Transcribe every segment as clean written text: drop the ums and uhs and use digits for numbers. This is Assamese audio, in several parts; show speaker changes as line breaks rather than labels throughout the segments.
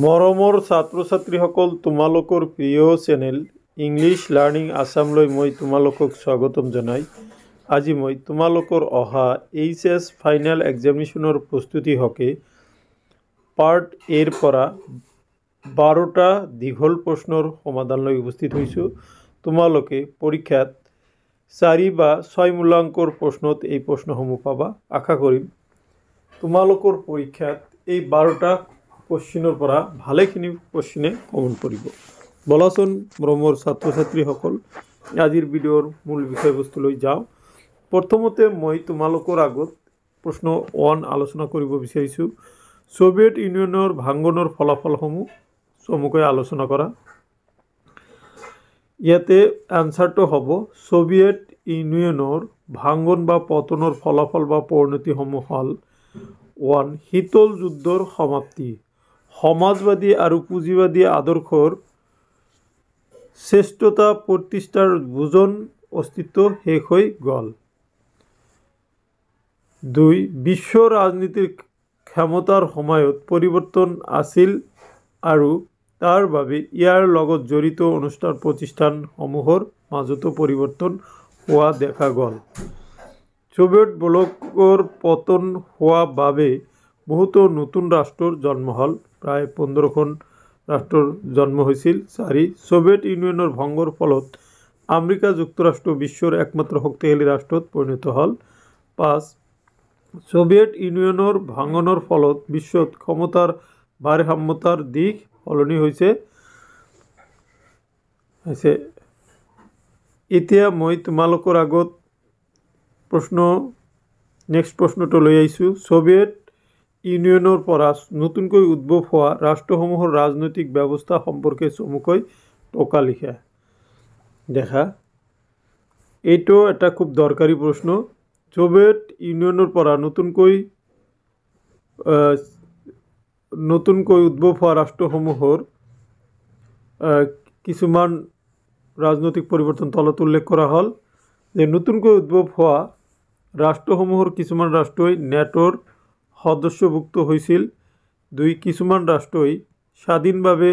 মৰমৰ ছাত্ৰ ছাত্ৰীসকল, তোমালোকৰ প্ৰিয় চেনেল ইংলিছ লাৰ্ণিং আছামলৈ মই তোমালোকক স্বাগতম জনাই। আজি মই তোমালোকৰ অহা HS ফাইনেল এক্সামিনেশ্যনৰ প্ৰস্তুতি হকে পাৰ্ট এৰ পৰা 12টা দীঘল প্ৰশ্নৰ সমাধান লৈ উপস্থিত হৈছোঁ। তোমালোকে পৰীক্ষাত 4 বা 6 মূল্যাংকৰ প্ৰশ্নত এই প্ৰশ্নসমূহ পাবা। আশা কৰিম তোমালোকৰ পৰীক্ষাত এই 12টা কোশ্চিনৰ পৰা ভালেখিনি কোশ্চিনে কমন পৰিব। বলাচোন মৰমৰ ছাত্ৰ ছাত্ৰীসকল, আজিৰ ভিডিঅ'ৰ মূল বিষয়বস্তুলৈ যাওঁ। প্ৰথমতে মই তোমালোকৰ আগত প্ৰশ্ন 1 আলোচনা কৰিব বিচাৰিছোঁ। সোভিয়েট ইউনিয়নৰ ভাঙনৰ ফলাফলসমূহ চমুকৈ আলোচনা কৰা। ইয়াতে এনসাৰটো হ'ব সোভিয়েট ইউনিয়নৰ ভাঙন বা পতনৰ ফলাফল বা পৰিণতিসমূহ হ'ল 1. শীতল যুদ্ধৰ সমাপ্তি। সমাজবাদী আৰু পুঁজিবাদী আদৰ্শৰ শ্ৰেষ্ঠতা প্ৰতিষ্ঠাৰ বুজন অস্তিত্ব শেষ হৈ গ'ল। 2. বিশ্ব ৰাজনীতিৰ ক্ষমতাৰ সময়ত পৰিৱৰ্তন আছিল আৰু তাৰ বাবে ইয়াৰ লগত জড়িত অনুষ্ঠান প্ৰতিষ্ঠানসমূহৰ মাজতো পৰিৱৰ্তন হোৱা দেখা গ'ল। সোভিয়েট ব্লকৰ পতন হোৱা বাবে বহুতো নতুন ৰাষ্ট্ৰৰ জন্ম হ'ল। প্ৰায় 15খন ৰাষ্ট্ৰৰ জন্ম হৈছিল। 4. সোভিয়েট ইউনিয়নৰ ভংগৰ ফলত আমেৰিকা যুক্তৰাষ্ট্ৰ বিশ্বৰ একমাত্ৰ শক্তিশালী ৰাষ্ট্ৰত পৰিণত হ'ল। 5. সোভিয়েট ইউনিয়নৰ ভাঙনৰ ফলত বিশ্বত ক্ষমতাৰ ভাৰসাম্যতাৰ দিশ সলনি হৈছে। এতিয়া মই তোমালোকৰ আগত নেক্সট প্ৰশ্নটো লৈ আহিছোঁ। সোভিয়েট ইউনিয়নৰ পৰা নতুনকৈ উদ্ভৱ হোৱা ৰাষ্ট্ৰসমূহৰ ৰাজনৈতিক ব্যৱস্থা সম্পৰ্কে চমুকৈ টকা লিখা। দেখা, এইটো এটা খুব দৰকাৰী প্ৰশ্ন। সোভিয়েট ইউনিয়নৰ পৰা নতুনকৈ উদ্ভৱ হোৱা ৰাষ্ট্ৰসমূহৰ কিছুমান ৰাজনৈতিক পৰিৱৰ্তন তলত উল্লেখ কৰা হ'ল যে নতুনকৈ উদ্ভৱ হোৱা ৰাষ্ট্ৰসমূহৰ কিছুমান ৰাষ্ট্ৰই নেটোৰ সদস্যভুক্ত হৈছিল। 2. কিছুমান ৰাষ্ট্ৰই স্বাধীনভাৱে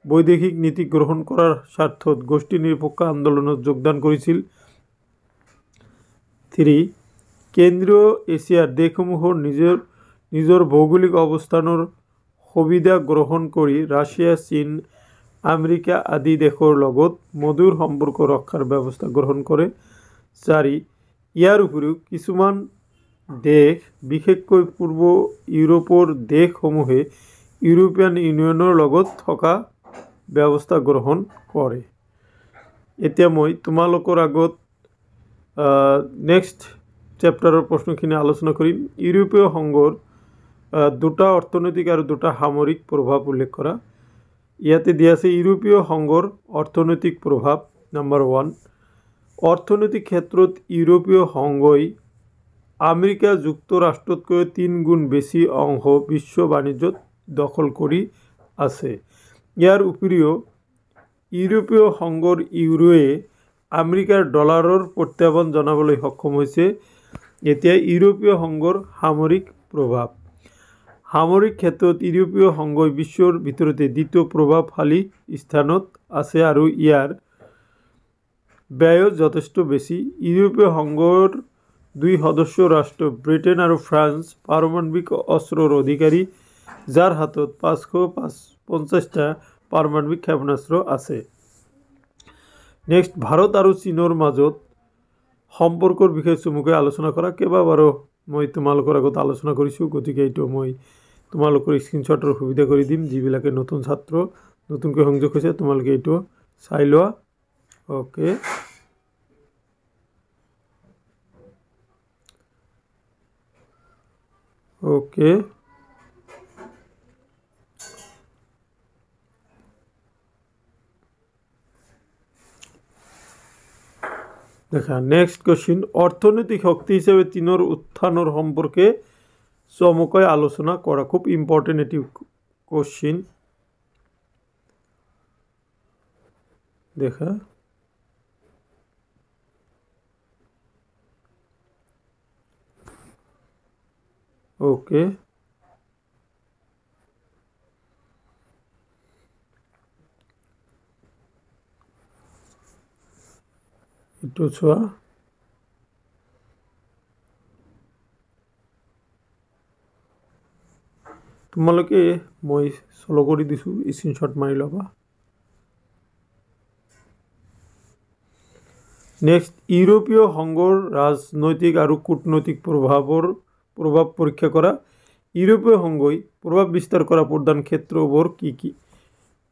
বৈদেশিক নীতি গ্ৰহণ কৰাৰ স্বাৰ্থত গোষ্ঠী নিৰপেক্ষ আন্দোলনত যোগদান কৰিছিল। 3. কেন্দ্ৰীয় এছিয়াৰ দেশসমূহৰ নিজৰ ভৌগোলিক অৱস্থানৰ সুবিধা গ্ৰহণ কৰি ৰাছিয়া, চীন, আমেৰিকা আদি দেশৰ লগত মধুৰ সম্পৰ্ক ৰক্ষাৰ ব্যৱস্থা গ্ৰহণ কৰে। 4. ইয়াৰ উপৰিও কিছুমান দেশ, বিশেষকৈ পূৰ্ব ইউৰোপৰ দেশসমূহে ইউৰোপীয়ান ইউনিয়নৰ লগত থকা ব্যৱস্থা গ্ৰহণ কৰে। এতিয়া মই তোমালোকৰ আগত নেক্সট চেপ্টাৰৰ প্ৰশ্নখিনি আলোচনা কৰিম। ইউৰোপীয় সংঘৰ 2টা অৰ্থনৈতিক আৰু 2টা সামৰিক প্ৰভাৱ উল্লেখ কৰা। ইয়াতে দিয়া আছে ইউৰোপীয় সংঘৰ অৰ্থনৈতিক প্ৰভাৱ। নম্বৰ 1, অৰ্থনৈতিক ক্ষেত্ৰত ইউৰোপীয় সংঘই আমেৰিকা যুক্তৰাষ্ট্ৰতকৈ 3 গুণ বেছি অংশ বিশ্ব বাণিজ্যত দখল কৰি আছে। ইয়াৰ উপৰিও ইউৰোপীয় সংঘৰ ইউৰোৱে আমেৰিকাৰ ডলাৰৰ প্ৰত্যাহ্বান জনাবলৈ সক্ষম হৈছে। এতিয়া ইউৰোপীয় সংঘৰ সামৰিক প্ৰভাৱ। সামৰিক ক্ষেত্ৰত ইউৰোপীয় সংঘই বিশ্বৰ ভিতৰতে দ্বিতীয় প্ৰভাৱশালী স্থানত আছে আৰু ইয়াৰ ব্যয় যথেষ্ট বেছি। ইউৰোপীয় সংঘৰ 2 সদস্য ৰাষ্ট্ৰ ব্ৰিটেইন আৰু ফ্ৰান্স পাৰমাণৱিক অস্ত্ৰৰ অধিকাৰী, যাৰ হাতত 550টা পাৰমাণৱিক ক্ষেপণাস্ত্ৰ আছে। নেক্সট, ভাৰত আৰু চীনৰ মাজত সম্পৰ্কৰ বিষয়ে চমুকৈ আলোচনা কৰা। কেইবাবাৰো মই তোমালোকৰ আগত আলোচনা কৰিছোঁ, গতিকে এইটো মই তোমালোকৰ স্ক্ৰীনশ্বটৰ সুবিধা কৰি দিম। যিবিলাকে নতুন ছাত্ৰ, নতুনকৈ সংযোগ হৈছে, তোমালোকে এইটো চাই লোৱা। অ'কে, দেখা, নেক্সট কোশ্চিন, অৰ্থনৈতিক শক্তি হিচাপে চীনৰ উত্থানৰ সম্পৰ্কে চমুকৈ আলোচনা কৰা। খুব ইম্পৰ্টেণ্ট এটি কোশ্চিন। দেখা, ওকে, এইটো চোৱা তোমালোকে মই চলো কৰি দিছোঁ স্ক্ৰীনশ্বট মাৰি ল'বা নেক্সট ইউৰোপীয় সংঘৰ ৰাজনৈতিক আৰু কূটনৈতিক প্ৰভাৱ পৰীক্ষা কৰা ইউৰোপীয় সংঘই প্ৰভাৱ বিস্তাৰ কৰা প্ৰধান ক্ষেত্ৰবোৰ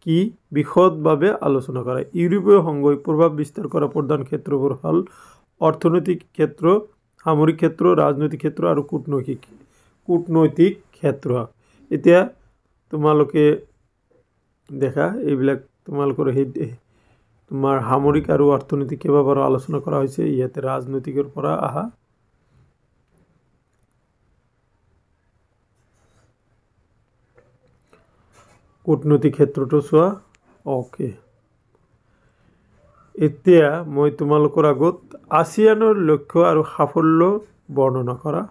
কি বিশদভাৱে আলোচনা কৰা ইউৰোপীয় সংঘই প্ৰভাৱ বিস্তাৰ কৰা প্ৰধান ক্ষেত্ৰবোৰ হ'ল অৰ্থনৈতিক ক্ষেত্ৰ সামৰিক ক্ষেত্ৰ ৰাজনৈতিক ক্ষেত্ৰ আৰু কূটনৈতিক ক্ষেত্ৰ এতিয়া তোমালোকে দেখা এইবিলাক তোমালোকৰ তোমাৰ সামৰিক আৰু অৰ্থনৈতিক কেইবাবাৰো আলোচনা কৰা হৈছে ইয়াতে ৰাজনৈতিকৰ পৰা আহা কূটনৈতিক ক্ষেত্ৰটো চোৱা ওকে এতিয়া মই তোমালোকৰ আগত আসিয়ানৰ লক্ষ্য আৰু সাফল্য বৰ্ণনা কৰা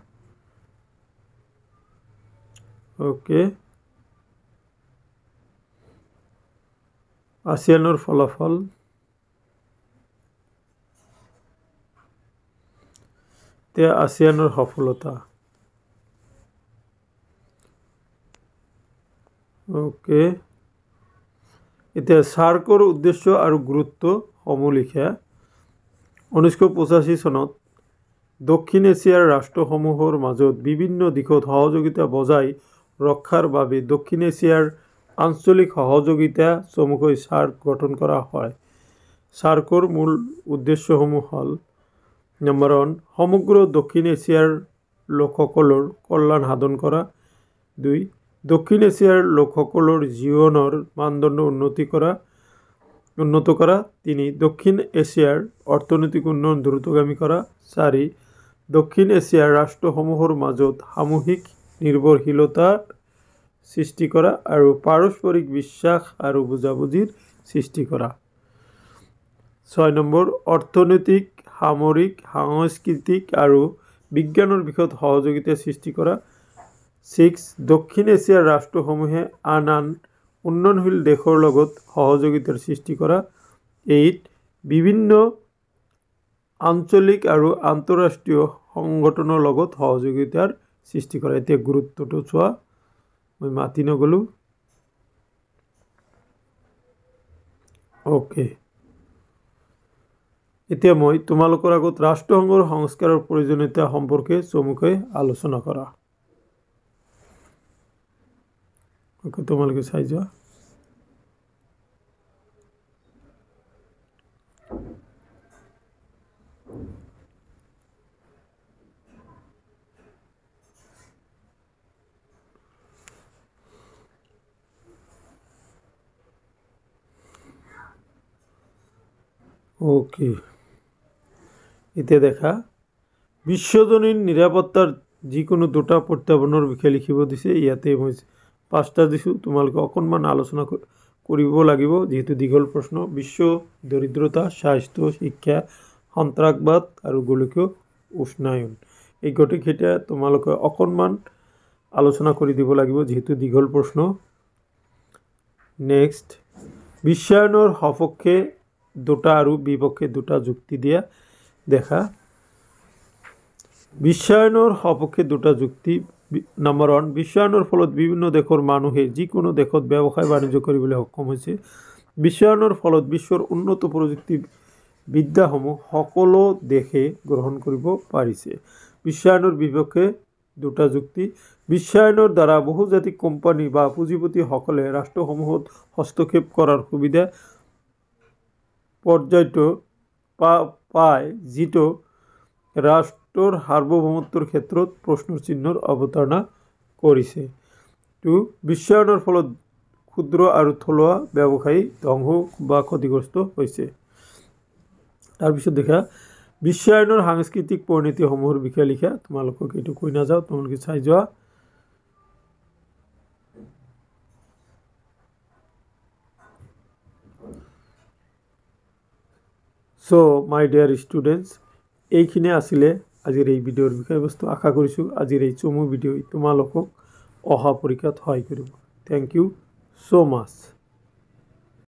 ওকে আসিয়ানৰ ফলাফল এতিয়া আসিয়ানৰ সফলতা ওকে এতিয়া সাৰ্কৰ উদ্দেশ্য আৰু গুৰুত্ব সমূহ লিখা 1985 চনত দক্ষিণ এছিয়াৰ ৰাষ্ট্ৰসমূহৰ মাজত বিভিন্ন দিশত সহযোগিতা বজাই ৰক্ষাৰ বাবে দক্ষিণ এছিয়াৰ আঞ্চলিক সহযোগিতা চমুকৈ সাৰ্ক গঠন কৰা হয় সাৰ্কৰ মূল উদ্দেশ্যসমূহ হ'ল নম্বৰ 1 সমগ্ৰ দক্ষিণ এছিয়াৰ লোকসকলৰ কল্যাণ সাধন কৰা 2 দক্ষিণ এছিয়াৰ লোকসকলৰ জীৱনৰ মানদণ্ড উন্নত কৰা 3 দক্ষিণ এছিয়াৰ অৰ্থনৈতিক উন্নয়ন দ্ৰুতগামী কৰা 4 দক্ষিণ এছিয়াৰ ৰাষ্ট্ৰসমূহৰ মাজত সামূহিক নিৰ্ভৰশীলতা সৃষ্টি কৰা আৰু পাৰস্পৰিক বিশ্বাস আৰু বুজাবুজিৰ সৃষ্টি কৰা 6 নম্বৰ অৰ্থনৈতিক সামৰিক সাংস্কৃতিক আৰু বিজ্ঞানৰ বিষয়ত সহযোগিতা সৃষ্টি কৰা 6 দক্ষিণ এছিয়াৰ ৰাষ্ট্ৰসমূহে আন উন্নয়নশীল দেশৰ লগত সহযোগিতাৰ সৃষ্টি কৰা 8 বিভিন্ন আঞ্চলিক আৰু আন্তঃৰাষ্ট্ৰীয় সংগঠনৰ লগত সহযোগিতাৰ সৃষ্টি কৰা এতিয়া গুৰুত্বটো চোৱা মই মাতি নগলো ওকে এতিয়া মই তোমালোকৰ আগত ৰাষ্ট্ৰসংঘৰ সংস্কাৰৰ প্ৰয়োজনীয়তা সম্পৰ্কে চমুকৈ আলোচনা কৰা ওকে তোমালোকে চাই যোৱা ওকে এতিয়া দেখা বিশ্বজনীন নিৰাপত্তাৰ যিকোনো দুটা প্ৰত্যাহ্বানৰ বিষয়ে লিখিব দিছে ইয়াতে মই 5টা দিছোঁ তোমালোকে অকণমান আলোচনা কৰিব লাগিব যেহেতু দীঘল প্ৰশ্ন বিশ্ব দৰিদ্ৰতা স্বাস্থ্য শিক্ষা সন্ত্ৰাসবাদ আৰু গোলকীয় উষ্ণায়ন এই গোটেইকেইটা তোমালোকে অকণমান আলোচনা কৰি দিব লাগিব যেহেতু দীঘল প্ৰশ্ন নেক্সট বিশ্বায়নৰ সপক্ষে দুটা আৰু বিপক্ষে দুটা যুক্তি দিয়া দেখা বিশ্বায়নৰ সপক্ষে দুটা যুক্তি নম্বৰ 1 বিশ্বায়নৰ ফলত বিভিন্ন দেশৰ মানুহে যিকোনো দেশত ব্যৱসায় বাণিজ্য কৰিবলৈ সক্ষম হৈছে বিশ্বায়নৰ ফলত বিশ্বৰ উন্নত প্ৰযুক্তি বিদ্যাসমূহ সকলো দেশে গ্ৰহণ কৰিব পাৰিছে বিশ্বায়নৰ বিপক্ষে দুটা যুক্তি বিশ্বায়নৰ দ্বাৰা বহুজাতিক কোম্পানী বা পুঁজিপতিসকলে ৰাষ্ট্ৰসমূহত হস্তক্ষেপ কৰাৰ সুবিধা পৰ্যায়ত পায় যিটো ৰাষ্ট্ৰৰ সাৰ্বভৌমত্বৰ ক্ষেত্ৰত প্ৰশ্নৰ চিহ্নৰ অৱতাৰণা কৰিছে 2 বিশ্বায়নৰ ফলত ক্ষুদ্ৰ আৰু থলুৱা ব্যৱসায়ী ধ্বংস বা ক্ষতিগ্ৰস্ত হৈছে তাৰপিছত দেখা বিশ্বায়নৰ সাংস্কৃতিক পৰিণতিসমূহৰ বিষয়ে লিখা তোমালোকক এইটো কৈ নাযাওঁ তোমালোকে চাই যোৱা So my dear students এইখিনি আছিলে আজিৰ এই ভিডিঅ'ৰ বিষয়বস্তু আশা কৰিছোঁ আজিৰ এই চমু ভিডিঅ'ই তোমালোকক অহা পৰীক্ষাত সহায় কৰিব থ্যাংক ইউ so much